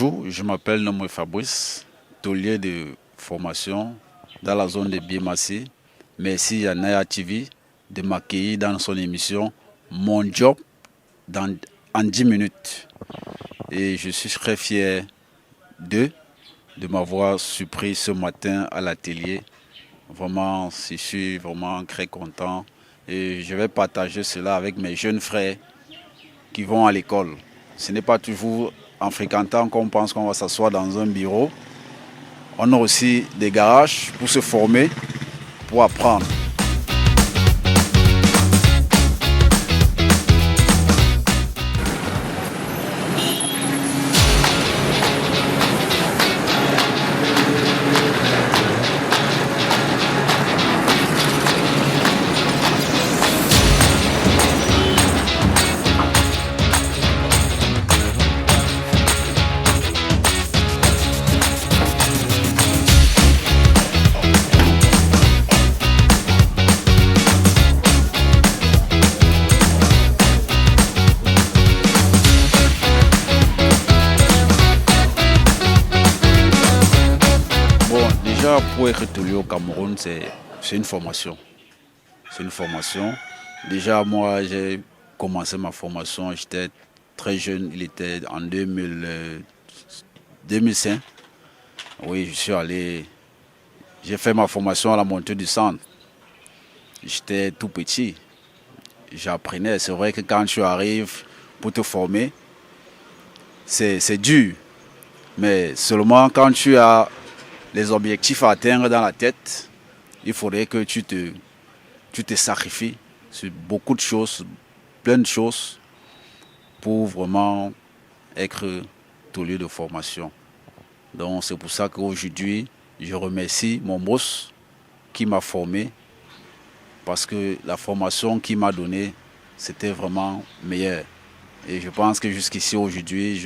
Bonjour, je m'appelle Nomoy Fabrice, taulier de formation dans la zone de Biémassé. Merci à Naya TV de m'accueillir dans son émission Mon Job en 10 minutes. Et je suis très fier de m'avoir surpris ce matin à l'atelier. Vraiment, je suis vraiment très content et je vais partager cela avec mes jeunes frères qui vont à l'école. Ce n'est pas toujours en fréquentant qu'on pense qu'on va s'asseoir dans un bureau. On a aussi des garages pour se former, pour apprendre. Déjà, pour être taulier au Cameroun, c'est une formation. C'est une formation. Déjà, moi, j'ai commencé ma formation, j'étais très jeune, il était en 2005. Oui, je suis allé, j'ai fait ma formation à la montée du centre. J'étais tout petit, j'apprenais. C'est vrai que quand tu arrives pour te former, c'est dur. Mais seulement quand tu as les objectifs à atteindre dans la tête, il faudrait que tu te sacrifies sur beaucoup de choses, plein de choses, pour vraiment être taulier de formation. Donc c'est pour ça qu'aujourd'hui, je remercie mon boss qui m'a formé, parce que la formation qu'il m'a donnée, c'était vraiment meilleur. Et je pense que jusqu'ici, aujourd'hui,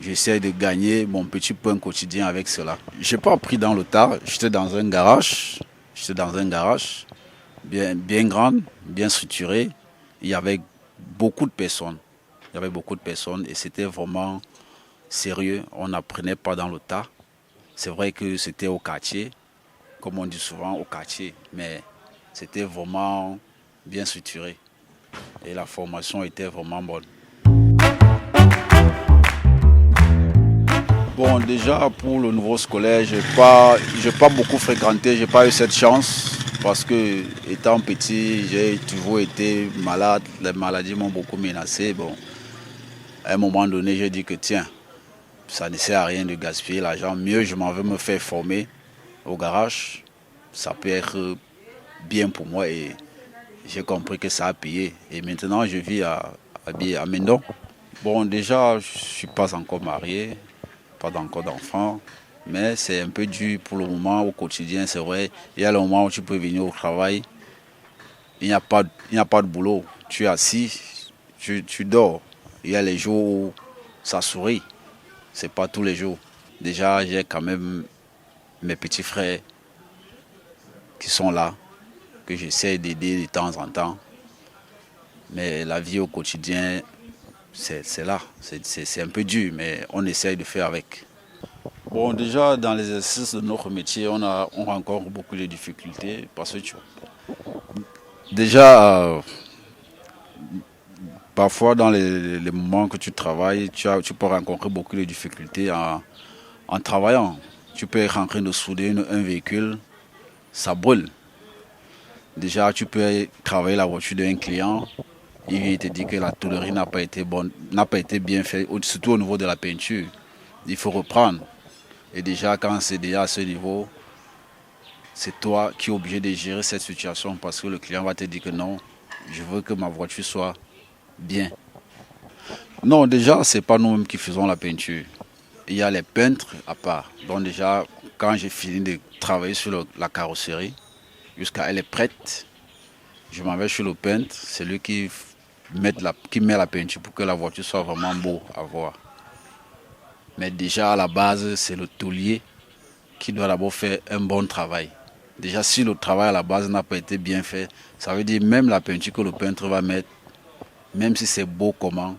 j'essaie de gagner mon petit pain quotidien avec cela. Je n'ai pas appris dans le tas, j'étais dans un garage. J'étais dans un garage bien grand, bien structuré. Il y avait beaucoup de personnes. Il y avait beaucoup de personnes et c'était vraiment sérieux. On n'apprenait pas dans le tas. C'est vrai que c'était au quartier, comme on dit souvent au quartier, mais c'était vraiment bien structuré. Et la formation était vraiment bonne. Bon, déjà pour le niveau scolaire, j'ai pas beaucoup fréquenté, j'ai pas eu cette chance parce que étant petit, j'ai toujours été malade, les maladies m'ont beaucoup menacé. Bon, à un moment donné, j'ai dit que tiens, ça ne sert à rien de gaspiller l'argent, mieux je m'en veux me faire former au garage, ça peut être bien pour moi et j'ai compris que ça a payé. Et maintenant, je vis à Mendon. Bon, déjà, je ne suis pas encore marié. Pas encore d'enfants, mais c'est un peu dur pour le moment au quotidien, c'est vrai. Il y a le moment où tu peux venir au travail, il n'y a pas de boulot. Tu es assis, tu dors. Il y a les jours où ça sourit, c'est pas tous les jours. Déjà, j'ai quand même mes petits frères qui sont là, que j'essaie d'aider de temps en temps. Mais la vie au quotidien, c'est là, c'est un peu dur, mais on essaye de faire avec. Bon, déjà, dans l'exercice de notre métier, on rencontre beaucoup de difficultés parce que déjà, parfois dans les moments que tu travailles, tu peux rencontrer beaucoup de difficultés en travaillant. Tu peux être en train de souder un véhicule, ça brûle. Déjà, tu peux travailler la voiture d'un client. Il vient te dire que la tôlerie n'a pas été bonne, n'a pas été bien faite, surtout au niveau de la peinture. Il faut reprendre. Et déjà, quand c'est déjà à ce niveau, c'est toi qui es obligé de gérer cette situation parce que le client va te dire que non, je veux que ma voiture soit bien. Non, déjà, ce n'est pas nous-mêmes qui faisons la peinture. Il y a les peintres à part. Donc déjà, quand j'ai fini de travailler sur la carrosserie, jusqu'à elle est prête, je m'en vais chez le peintre, c'est lui qui met la peinture pour que la voiture soit vraiment beau à voir. Mais déjà à la base, c'est le taulier qui doit d'abord faire un bon travail. Déjà si le travail à la base n'a pas été bien fait, ça veut dire même la peinture que le peintre va mettre, même si c'est beau comment,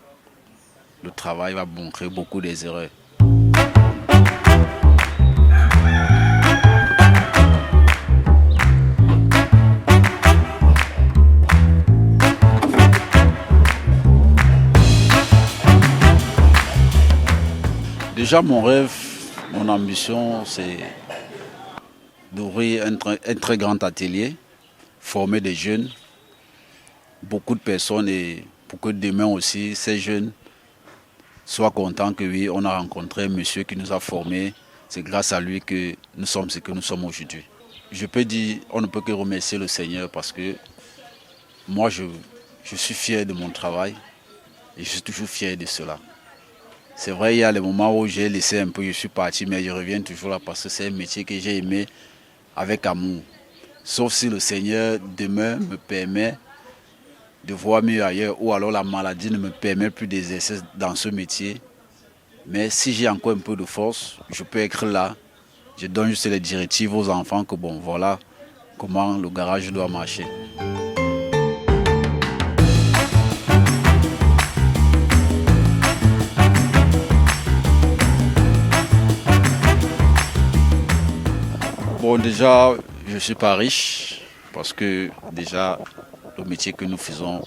le travail va montrer beaucoup des erreurs. Déjà, mon rêve, mon ambition, c'est d'ouvrir un très grand atelier, former des jeunes, beaucoup de personnes, et pour que demain aussi, ces jeunes soient contents que oui, on a rencontré un monsieur qui nous a formés. C'est grâce à lui que nous sommes ce que nous sommes aujourd'hui. Je peux dire, on ne peut que remercier le Seigneur parce que moi, je suis fier de mon travail et je suis toujours fier de cela. C'est vrai, il y a les moments où j'ai laissé un peu, je suis parti, mais je reviens toujours là parce que c'est un métier que j'ai aimé avec amour. Sauf si le Seigneur demain me permet de voir mieux ailleurs ou alors la maladie ne me permet plus d'exercer dans ce métier. Mais si j'ai encore un peu de force, je peux être là. Je donne juste les directives aux enfants que bon, voilà comment le garage doit marcher. Bon, déjà, je ne suis pas riche parce que déjà, le métier que nous faisons,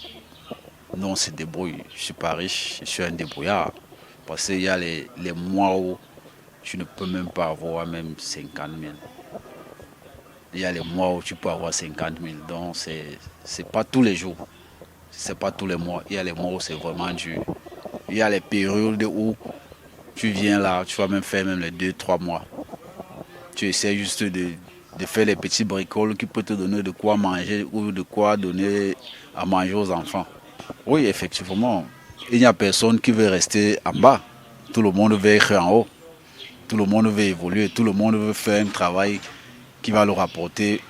nous, on se débrouille. Je ne suis pas riche, je suis un débrouillard. Parce qu'il y a les mois où tu ne peux même pas avoir même 50 000. Il y a les mois où tu peux avoir 50 000. Donc, c'est pas tous les jours. C'est pas tous les mois. Il y a les mois où c'est vraiment dur. Il y a les périodes où tu viens là, tu vas même faire même les 2, 3 mois. Tu essaies juste de faire les petits bricoles qui peuvent te donner de quoi manger ou de quoi donner à manger aux enfants. Oui, effectivement, il n'y a personne qui veut rester en bas. Tout le monde veut être en haut. Tout le monde veut évoluer. Tout le monde veut faire un travail qui va leur apporter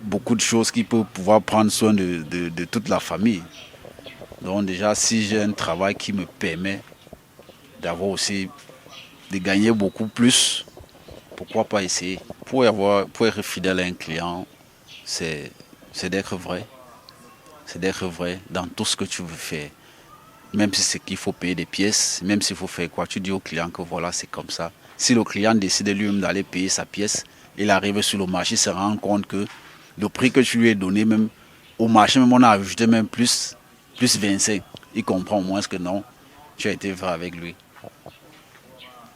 beaucoup de choses qui peuvent pouvoir prendre soin de toute la famille. Donc déjà, si j'ai un travail qui me permet d'avoir aussi, de gagner beaucoup plus, pourquoi pas essayer? Pour être fidèle à un client, c'est d'être vrai. C'est d'être vrai dans tout ce que tu veux faire. Même si c'est qu'il faut payer des pièces, même s'il faut faire quoi, tu dis au client que voilà, c'est comme ça. Si le client décide lui-même d'aller payer sa pièce, il arrive sur le marché, il se rend compte que le prix que tu lui as donné, même au marché, même on a ajouté même plus 25. Il comprend au moins que non, tu as été vrai avec lui.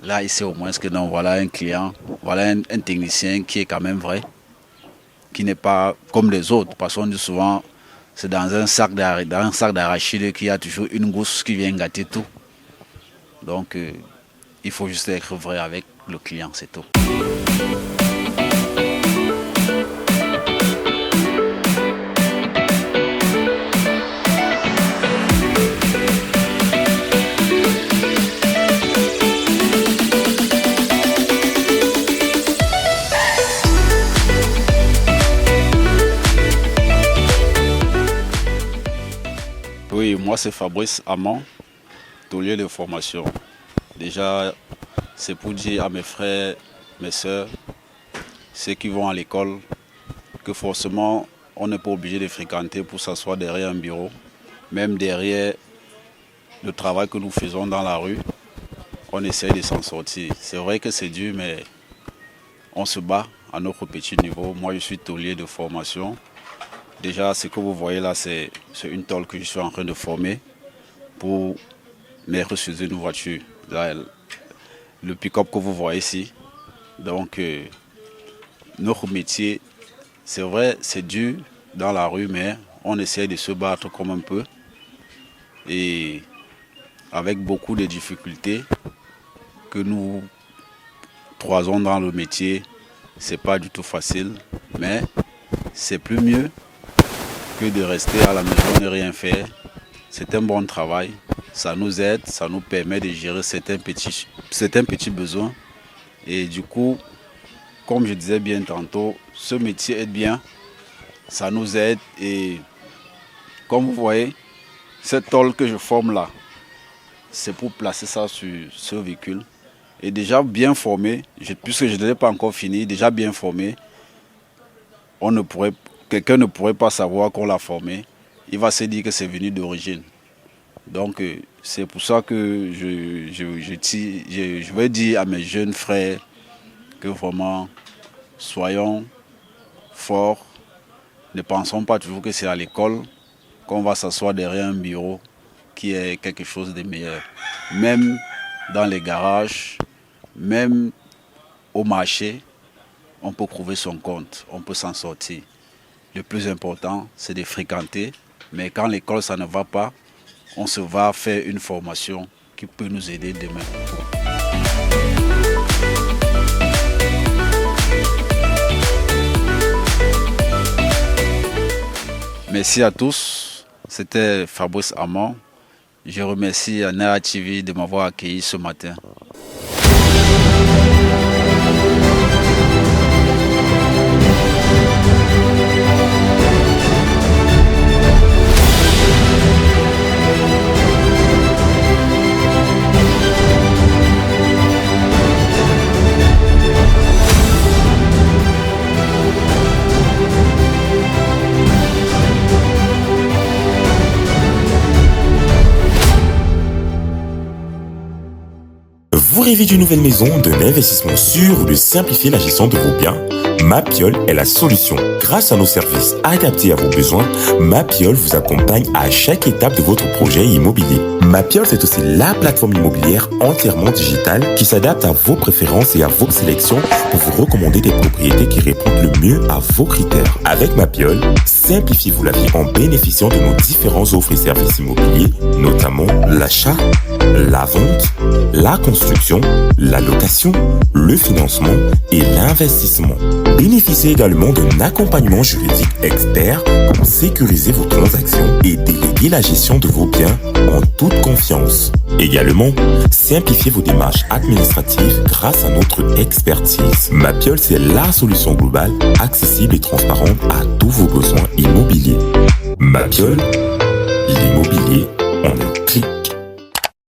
Là, il sait au moins que non, voilà un client, voilà un technicien qui est quand même vrai, qui n'est pas comme les autres. Parce qu'on dit souvent, c'est dans un sac d'arachide qu'il y a toujours une gousse qui vient gâter tout. Donc, il faut juste être vrai avec le client, c'est tout. Oui, moi c'est Fabrice Amand, taulier de formation. Déjà, c'est pour dire à mes frères, mes sœurs, ceux qui vont à l'école, que forcément, on n'est pas obligé de fréquenter pour s'asseoir derrière un bureau. Même derrière le travail que nous faisons dans la rue, on essaye de s'en sortir. C'est vrai que c'est dur, mais on se bat à notre petit niveau. Moi, je suis taulier de formation. Déjà, ce que vous voyez là, c'est une tôle que je suis en train de former pour mettre sur une voiture. Là, le pick-up que vous voyez ici. Donc, notre métier, c'est vrai, c'est dur dans la rue, mais on essaie de se battre comme un peu. Et avec beaucoup de difficultés que nous croisons dans le métier, c'est pas du tout facile, mais c'est plus mieux que de rester à la maison et ne rien faire. C'est un bon travail, ça nous aide, ça nous permet de gérer certains petits besoins. Et du coup, comme je disais bien tantôt, ce métier est bien, ça nous aide. Et comme vous voyez, cette tôle que je forme là, c'est pour placer ça sur ce véhicule. Et déjà bien formé, puisque je ne l'ai pas encore fini, déjà bien formé, quelqu'un ne pourrait pas savoir qu'on l'a formé. Il va se dire que c'est venu d'origine. Donc c'est pour ça que je vais dire à mes jeunes frères que vraiment, soyons forts. Ne pensons pas toujours que c'est à l'école qu'on va s'asseoir derrière un bureau qui est quelque chose de meilleur. Même dans les garages, même au marché, on peut trouver son compte, on peut s'en sortir. Le plus important, c'est de fréquenter. Mais quand l'école, ça ne va pas, on se va faire une formation qui peut nous aider demain. Merci à tous. C'était Fabrice Amand. Je remercie Nera TV de m'avoir accueilli ce matin. Vous rêvez d'une nouvelle maison, d'un investissement sûr ou de simplifier la gestion de vos biens? Mapiol est la solution. Grâce à nos services adaptés à vos besoins, Mapiol vous accompagne à chaque étape de votre projet immobilier. Mapiol, c'est aussi la plateforme immobilière entièrement digitale qui s'adapte à vos préférences et à vos sélections pour vous recommander des propriétés qui répondent le mieux à vos critères. Avec Mapiol, simplifiez-vous la vie en bénéficiant de nos différents offres et services immobiliers, notamment l'achat, la vente, la construction, la location, le financement et l'investissement. Bénéficiez également d'un accompagnement juridique expert pour sécuriser vos transactions et déléguer la gestion de vos biens en toute confiance. Également, simplifiez vos démarches administratives grâce à notre expertise. Mapiol, c'est la solution globale, accessible et transparente à tous vos besoins immobiliers. Mapiol,